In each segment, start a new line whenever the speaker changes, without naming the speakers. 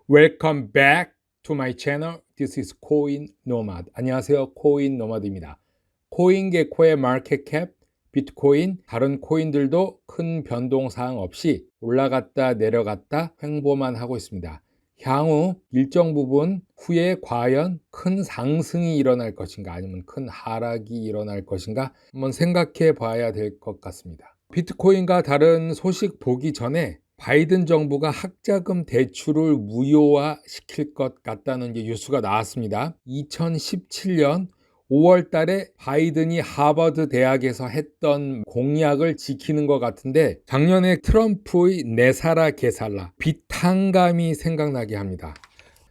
Welcome back to my channel. This is Coin Nomad. 안녕하세요. 코인 노마드입니다. 코인게코의 마켓캡, 비트코인, 다른 코인들도 큰 변동사항 없이 올라갔다 내려갔다 횡보만 하고 있습니다. 향후 일정 부분 후에 과연 큰 상승이 일어날 것인가 아니면 큰 하락이 일어날 것인가 한번 생각해 봐야 될 것 같습니다. 비트코인과 다른 소식 보기 전에 바이든 정부가 학자금 대출을 무효화 시킬 것 같다는 뉴스가 나왔습니다. 2017년 5월 달에 바이든이 하버드 대학에서 했던 공약을 지키는 것 같은데 작년에 트럼프의 내사라 개살라 비탄감이 생각나게 합니다.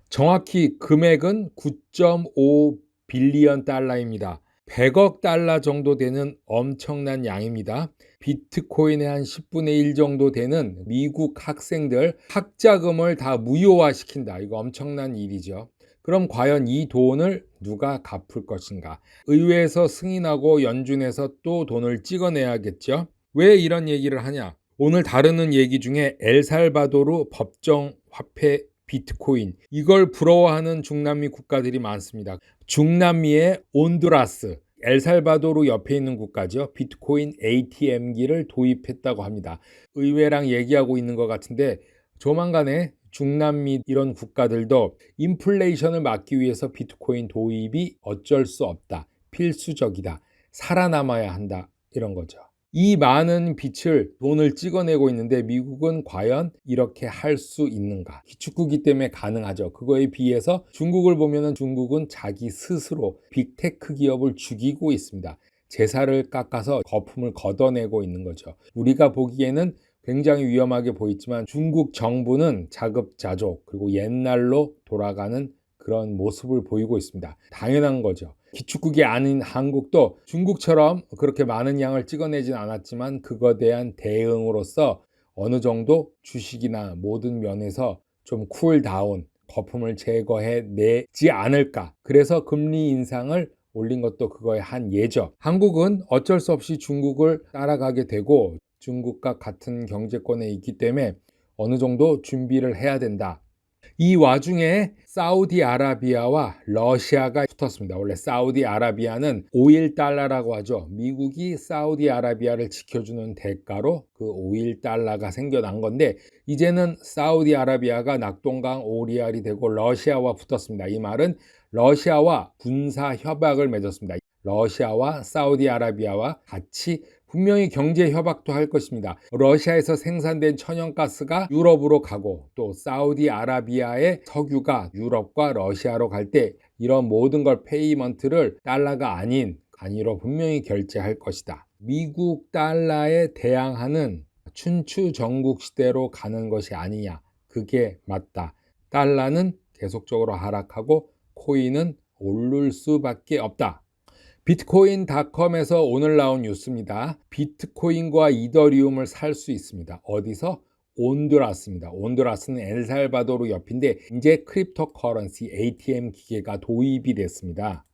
정확히 금액은 9.5 빌리언 달러입니다. 100억 달러 정도 되는 엄청난 양입니다. 비트코인의 한 10분의 1 정도 되는 미국 학생들 학자금을 다 무효화시킨다. 이거 엄청난 일이죠. 그럼 과연 이 돈을 누가 갚을 것인가? 의회에서 승인하고 연준에서 또 돈을 찍어내야겠죠. 왜 이런 얘기를 하냐? 오늘 다루는 얘기 중에 엘살바도르 법정 화폐 비트코인, 이걸 부러워하는 중남미 국가들이 많습니다. 중남미의 온두라스, 엘살바도르 옆에 있는 국가죠. 비트코인 ATM기를 도입했다고 합니다. 의회랑 얘기하고 있는 것 같은데 조만간에 중남미 이런 국가들도 인플레이션을 막기 위해서 비트코인 도입이 어쩔 수 없다, 필수적이다, 살아남아야 한다, 이런 거죠. 이 많은 빛을 돈을 찍어내고 있는데 미국은 과연 이렇게 할 수 있는가? 기축국이기 때문에 가능하죠. 그거에 비해서 중국을 보면은 중국은 자기 스스로 빅테크 기업을 죽이고 있습니다. 제사를 깎아서 거품을 걷어내고 있는 거죠. 우리가 보기에는 굉장히 위험하게 보이지만 중국 정부는 자급자족 그리고 옛날로 돌아가는 그런 모습을 보이고 있습니다. 당연한 거죠. 기축국이 아닌 한국도 중국처럼 그렇게 많은 양을 찍어내진 않았지만 그거에 대한 대응으로서 어느 정도 주식이나 모든 면에서 좀 쿨다운, 거품을 제거해 내지 않을까. 그래서 금리 인상을 올린 것도 그거의 한 예죠. 한국은 어쩔 수 없이 중국을 따라가게 되고 중국과 같은 경제권에 있기 때문에 어느 정도 준비를 해야 된다. 이 와중에 사우디아라비아와 러시아가 붙었습니다. 원래 사우디아라비아는 오일 달러라고 하죠. 미국이 사우디아라비아를 지켜주는 대가로 그 오일 달러가 생겨난 건데 이제는 사우디아라비아가 낙동강 오리알이 되고 러시아와 붙었습니다. 이 말은 러시아와 군사 협약을 맺었습니다. 러시아와 사우디아라비아와 같이 분명히 경제 협약도 할 것입니다. 러시아에서 생산된 천연가스가 유럽으로 가고 또 사우디아라비아의 석유가 유럽과 러시아로 갈 때 이런 모든 걸 페이먼트를 달러가 아닌 단위로 분명히 결제할 것이다. 미국 달러에 대항하는 춘추 전국 시대로 가는 것이 아니냐. 그게 맞다. 달러는 계속적으로 하락하고 코인은 오를 수밖에 없다. 비트코인닷컴에서 오늘 나온 뉴스입니다. 비트코인과 이더리움을 살 수 있습니다. 어디서? 온두라스입니다. 온두라스는 엘살바도르 옆인데 이제 크립토 커런시 ATM 기계가 도입이 됐습니다.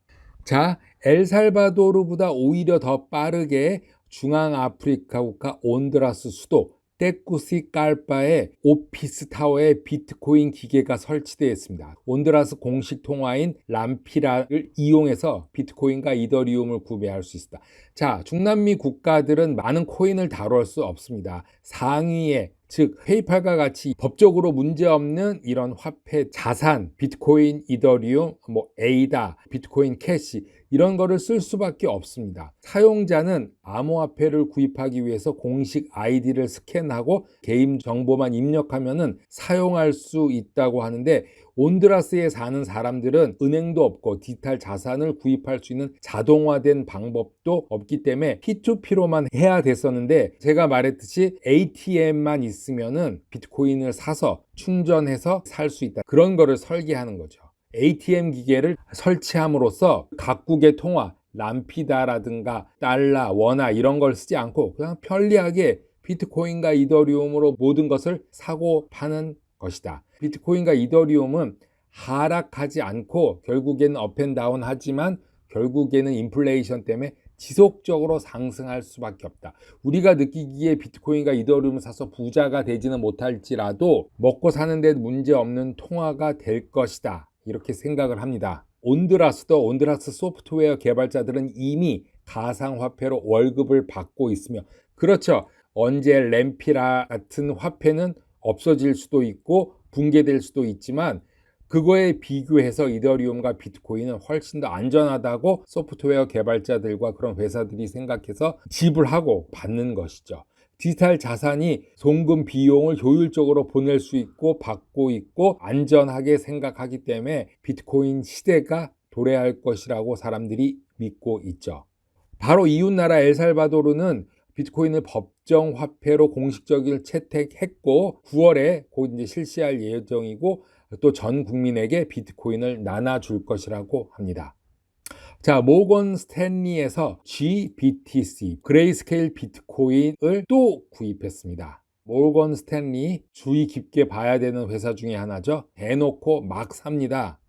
자, 엘살바도르보다 오히려 더 빠르게 중앙아프리카 국가 온두라스 수도 테구시갈파의 오피스 타워에 비트코인 기계가 설치되어 있습니다. 온두라스 공식 통화인 람피라를 이용해서 비트코인과 이더리움을 구매할 수 있다. 자, 중남미 국가들은 많은 코인을 다룰 수 없습니다. 상위에 즉 페이팔과 같이 법적으로 문제없는 이런 화폐 자산, 비트코인, 이더리움, 에이다, 비트코인 캐시 이런 거를 쓸 수밖에 없습니다. 사용자는 암호화폐를 구입하기 위해서 공식 아이디를 스캔하고 개인 정보만 입력하면은 사용할 수 있다고 하는데 온두라스에 사는 사람들은 은행도 없고 디지털 자산을 구입할 수 있는 자동화된 방법도 없기 때문에 P2P로만 해야 됐었는데 제가 말했듯이 ATM만 있으면은 비트코인을 사서 충전해서 살 수 있다. 그런 거를 설계하는 거죠. ATM 기계를 설치함으로써 각국의 통화, 람피다라든가 달러, 원화 이런 걸 쓰지 않고 그냥 편리하게 비트코인과 이더리움으로 모든 것을 사고 파는 것이다. 비트코인과 이더리움은 하락하지 않고 결국에는 업앤다운 하지만 결국에는 인플레이션 때문에 지속적으로 상승할 수밖에 없다. 우리가 느끼기에 비트코인과 이더리움을 사서 부자가 되지는 못할지라도 먹고 사는 데 문제 없는 통화가 될 것이다. 이렇게 생각을 합니다. 온드라스 소프트웨어 개발자들은 이미 가상화폐로 월급을 받고 있으며, 그렇죠. 언제 램피라 같은 화폐는 없어질 수도 있고 붕괴될 수도 있지만 그거에 비교해서 이더리움과 비트코인은 훨씬 더 안전하다고 소프트웨어 개발자들과 그런 회사들이 생각해서 지불하고 받는 것이죠. 디지털 자산이 송금 비용을 효율적으로 보낼 수 있고 받고 있고 안전하게 생각하기 때문에 비트코인 시대가 도래할 것이라고 사람들이 믿고 있죠. 바로 이웃나라 엘살바도르는 비트코인을 법정 화폐로 공식적으로 채택했고 9월에 곧 이제 실시할 예정이고 또 전 국민에게 비트코인을 나눠줄 것이라고 합니다. 자, 모건 스탠리에서 GBTC, 그레이스케일 비트코인을 또 구입했습니다. 모건 스탠리, 주의 깊게 봐야 되는 회사 중에 하나죠. 대놓고 막 삽니다.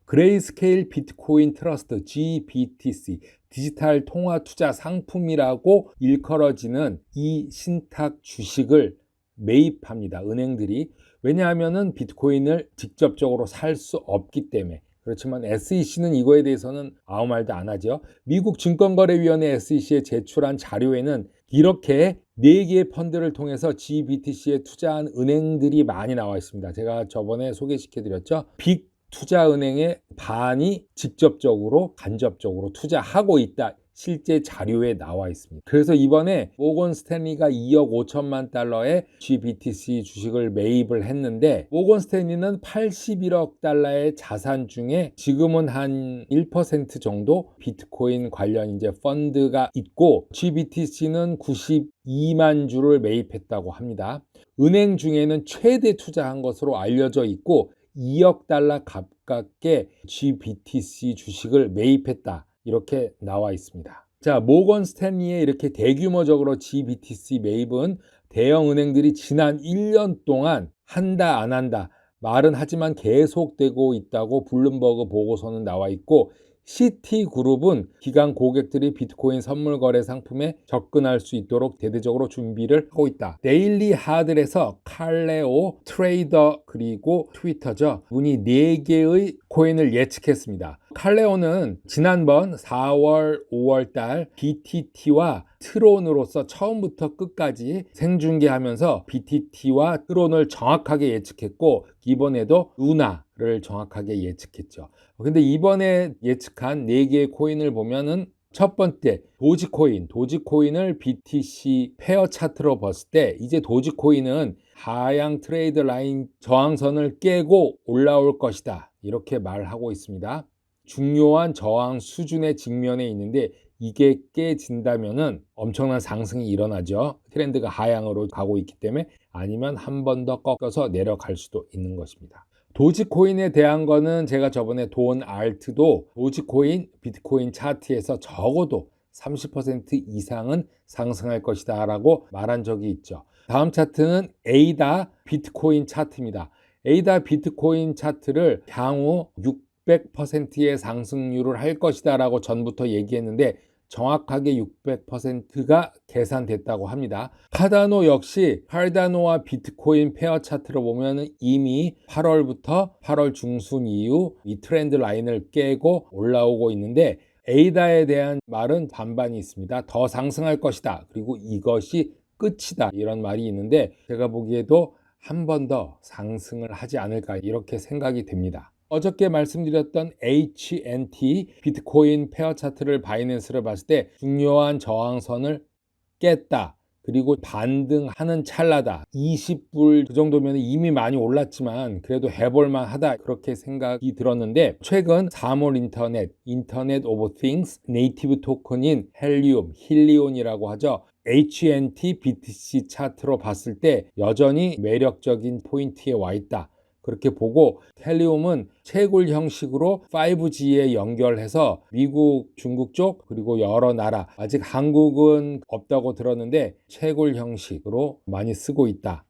그레이스케일 비트코인 트러스트 GBTC, 디지털 통화 투자 상품이라고 일컬어지는 이 신탁 주식을 매입합니다. 은행들이. 왜냐하면 비트코인을 직접적으로 살 수 없기 때문에. 그렇지만 SEC는 이거에 대해서는 아무 말도 안 하죠. 미국 증권거래위원회 SEC에 제출한 자료에는 이렇게 4개의 펀드를 통해서 GBTC에 투자한 은행들이 많이 나와 있습니다. 제가 저번에 소개시켜드렸죠. 빅 투자은행의 반이 직접적으로 간접적으로 투자하고 있다. 실제 자료에 나와 있습니다. 그래서 이번에 모건 스탠리가 2억 5천만 달러의 GBTC 주식을 매입을 했는데 모건 스탠리는 81억 달러의 자산 중에 지금은 한 1% 정도 비트코인 관련 이제 펀드가 있고 GBTC는 92만 주를 매입했다고 합니다. 은행 중에는 최대 투자한 것으로 알려져 있고 2억 달러 가깝게 GBTC 주식을 매입했다. 이렇게 나와 있습니다. 자, 모건 스탠리의 이렇게 대규모적으로 GBTC 매입은 대형 은행들이 지난 1년 동안 한다 안 한다 말은 하지만 계속되고 있다고 블룸버그 보고서는 나와 있고 시티그룹은 기관 고객들이 비트코인 선물 거래 상품에 접근할 수 있도록 대대적으로 준비를 하고 있다. 데일리 하들에서 칼레오 트레이더 그리고 트위터죠. 분이 4개의 코인을 예측했습니다. 칼레오는 지난번 4월, 5월 달 BTT와 트론으로서 처음부터 끝까지 생중계하면서 BTT와 트론을 정확하게 예측했고 이번에도 루나를 정확하게 예측했죠. 근데 이번에 예측한 4개의 코인을 보면은 첫 번째 도지코인을 BTC 페어 차트로 봤을 때 이제 도지코인은 하향 트레이드 라인 저항선을 깨고 올라올 것이다. 이렇게 말하고 있습니다. 중요한 저항 수준의 직면에 있는데 이게 깨진다면은 엄청난 상승이 일어나죠. 트렌드가 하향으로 가고 있기 때문에 아니면 한 번 더 꺾여서 내려갈 수도 있는 것입니다. 도지코인에 대한 거는 제가 저번에 돈 알트도 도지코인, 비트코인 차트에서 적어도 30% 이상은 상승할 것이다 라고 말한 적이 있죠. 다음 차트는 에이다 비트코인 차트입니다. 에이다 비트코인 차트를 향후 600%의 상승률을 할 것이다 라고 전부터 얘기했는데 정확하게 600%가 계산됐다고 합니다. 카다노 역시 카다노와 비트코인 페어 차트로 보면 이미 8월부터 8월 중순 이후 이 트렌드 라인을 깨고 올라오고 있는데 에이다에 대한 말은 반반이 있습니다. 더 상승할 것이다. 그리고 이것이 끝이다. 이런 말이 있는데 제가 보기에도 한 번 더 상승을 하지 않을까 이렇게 생각이 됩니다. 어저께 말씀드렸던 HNT 비트코인 페어 차트를 바이낸스를 봤을 때 중요한 저항선을 깼다. 그리고 반등하는 찰나다. 20불 그 정도면 이미 많이 올랐지만 그래도 해볼만 하다. 그렇게 생각이 들었는데 최근 3월 인터넷 오브 띵스 네이티브 토큰인 힐리온이라고 하죠. HNT BTC 차트로 봤을 때 여전히 매력적인 포인트에 와 있다. 그렇게 보고 헬리움은 채굴 형식으로 5G에 연결해서 미국, 중국 쪽 그리고 여러 나라 아직 한국은 없다고 들었는데 채굴 형식으로 많이 쓰고 있다.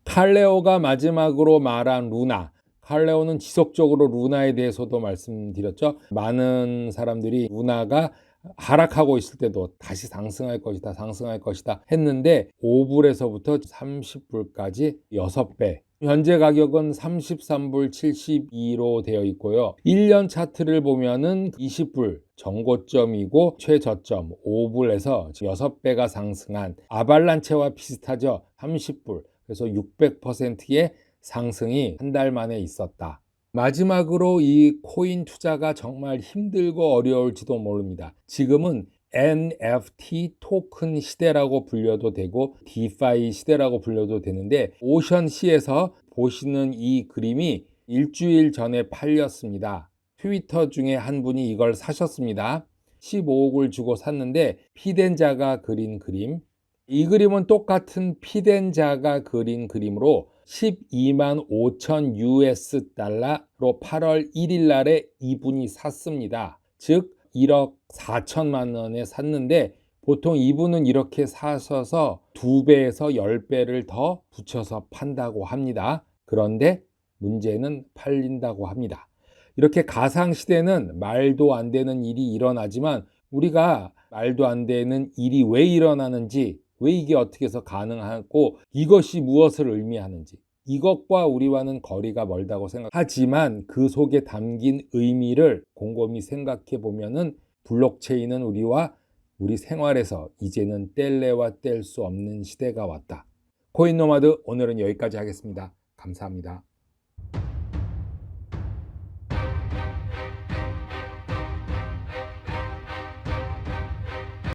칼레오가 마지막으로 말한 루나. 칼레오는 지속적으로 루나에 대해서도 말씀드렸죠. 많은 사람들이 루나가 하락하고 있을 때도 다시 상승할 것이다, 상승할 것이다 했는데 5불에서부터 30불까지 6배. 현재 가격은 33불 72로 되어 있고요. 1년 차트를 보면은 20불 전고점이고 최저점 5불에서 6배가 상승한 아발란체와 비슷하죠. 30불. 그래서 600%의 상승이 한 달 만에 있었다. 마지막으로 이 코인 투자가 정말 힘들고 어려울지도 모릅니다. 지금은 NFT 토큰 시대라고 불려도 되고 디파이 시대라고 불려도 되는데 오션시에서 보시는 이 그림이 일주일 전에 팔렸습니다. 트위터 중에 한 분이 이걸 사셨습니다. 15억을 주고 샀는데 피덴자가 그린 그림. 이 그림은 똑같은 피덴자가 그린 그림으로 12만 5천 US 달러로 8월 1일 날에 이분이 샀습니다. 즉 1억 4천만 원에 샀는데 보통 이분은 이렇게 사셔서 2배에서 10배를 더 붙여서 판다고 합니다. 그런데 문제는 팔린다고 합니다. 이렇게 가상시대는 말도 안 되는 일이 일어나지만 우리가 말도 안 되는 일이 왜 일어나는지, 왜 이게 어떻게 해서 가능하고 이것이 무엇을 의미하는지, 이것과 우리와는 거리가 멀다고 생각하지만 그 속에 담긴 의미를 곰곰이 생각해 보면은 블록체인은 우리와 우리 생활에서 이제는 뗄래야 뗄 수 없는 시대가 왔다. 코인 노마드 오늘은 여기까지 하겠습니다. 감사합니다.